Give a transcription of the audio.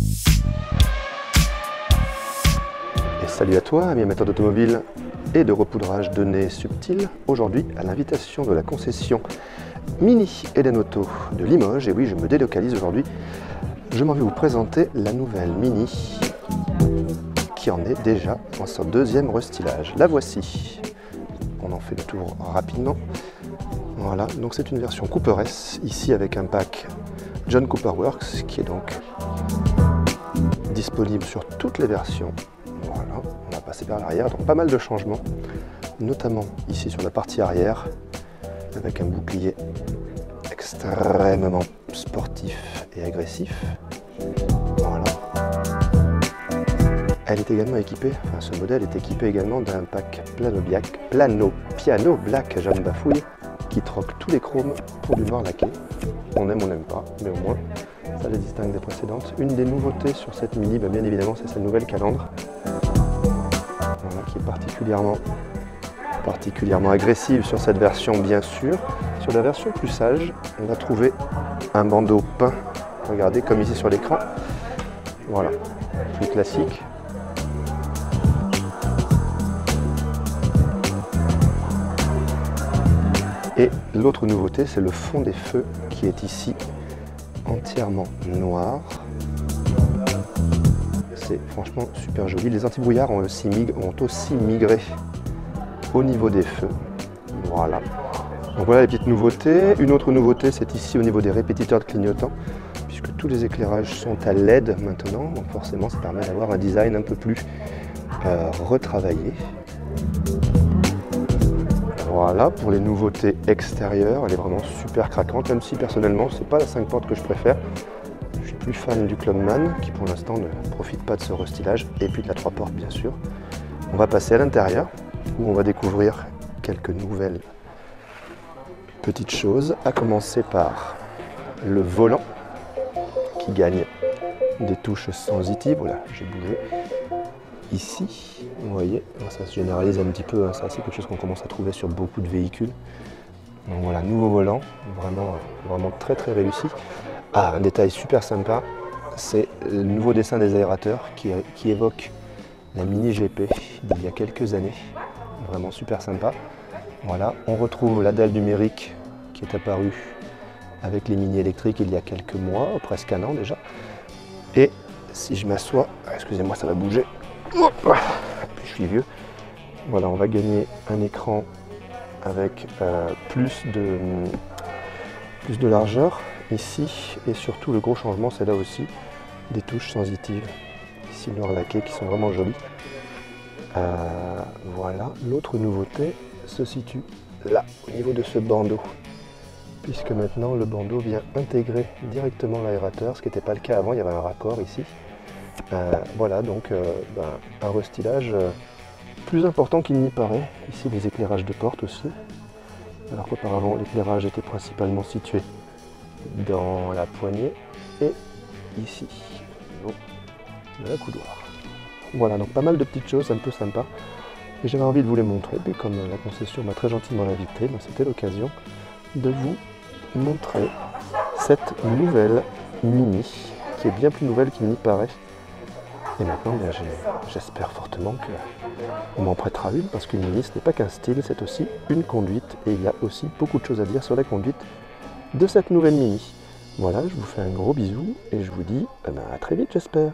Et salut à toi, ami amateur d'automobile et de repoudrage de nez subtil. Aujourd'hui, à l'invitation de la concession Mini Eden Auto de Limoges, et oui, je me délocalise aujourd'hui, je m'en vais vous présenter la nouvelle Mini qui en est déjà dans son deuxième restylage. La voici. On en fait le tour rapidement. Voilà, donc c'est une version Cooper S, ici avec un pack John Cooper Works qui est donc disponible sur toutes les versions. Voilà, on va passer par l'arrière, donc pas mal de changements, notamment ici sur la partie arrière, avec un bouclier extrêmement sportif et agressif. Voilà. Elle est également équipée, enfin ce modèle est équipé également d'un pack Piano Black Jeanne Bafouille qui troque tous les chromes pour du noir laqué. On aime, on n'aime pas, mais au moins ça les distingue des précédentes. Une des nouveautés sur cette Mini, bien évidemment, c'est sa nouvelle calandre. Voilà, qui est particulièrement agressive sur cette version, bien sûr. Sur la version plus sage, on va trouver un bandeau peint, regardez, comme ici sur l'écran. Voilà, plus classique. Et l'autre nouveauté, c'est le fond des feux qui est ici entièrement noir. C'est franchement super joli. Les antibrouillards ont aussi migré au niveau des feux. Voilà. Donc voilà les petites nouveautés. Une autre nouveauté, c'est ici au niveau des répétiteurs de clignotants, puisque tous les éclairages sont à LED maintenant. Donc forcément, ça permet d'avoir un design un peu plus retravaillé. Voilà, pour les nouveautés extérieures, elle est vraiment super craquante, même si personnellement, c'est pas la 5 portes que je préfère. Je suis plus fan du Clubman, qui pour l'instant ne profite pas de ce restylage, et puis de la 3 portes bien sûr. On va passer à l'intérieur, où on va découvrir quelques nouvelles petites choses, à commencer par le volant, qui gagne des touches sensitives. Voilà, j'ai bougé. Ici, vous voyez, ça se généralise un petit peu, hein, ça c'est quelque chose qu'on commence à trouver sur beaucoup de véhicules. Donc voilà, nouveau volant, vraiment très réussi. Ah, un détail super sympa, c'est le nouveau dessin des aérateurs qui évoque la Mini GP d'il y a quelques années. Vraiment super sympa. Voilà, on retrouve la dalle numérique qui est apparue avec les Mini électriques il y a quelques mois, presque un an déjà. Et si je m'assois, excusez-moi, ça va bouger. Je suis vieux. Voilà, on va gagner un écran avec plus de largeur ici, et surtout le gros changement, c'est là aussi des touches sensitives ici noir laqué qui sont vraiment jolies. Voilà, l'autre nouveauté se situe là au niveau de ce bandeau, puisque maintenant le bandeau vient intégrer directement l'aérateur, ce qui n'était pas le cas avant, il y avait un raccord ici. Voilà, donc un restylage plus important qu'il n'y paraît. Ici les éclairages de porte aussi, alors qu'auparavant l'éclairage était principalement situé dans la poignée et ici au niveau de la coudoir. Voilà, donc pas mal de petites choses un peu sympas et j'avais envie de vous les montrer. Puis comme la concession m'a très gentiment invité, c'était l'occasion de vous montrer cette nouvelle Mini qui est bien plus nouvelle qu'il n'y paraît. Et maintenant, j'espère fortement qu'on m'en prêtera une, parce qu'une Mini, ce n'est pas qu'un style, c'est aussi une conduite. Et il y a aussi beaucoup de choses à dire sur la conduite de cette nouvelle Mini. Voilà, je vous fais un gros bisou et je vous dis à très vite, j'espère.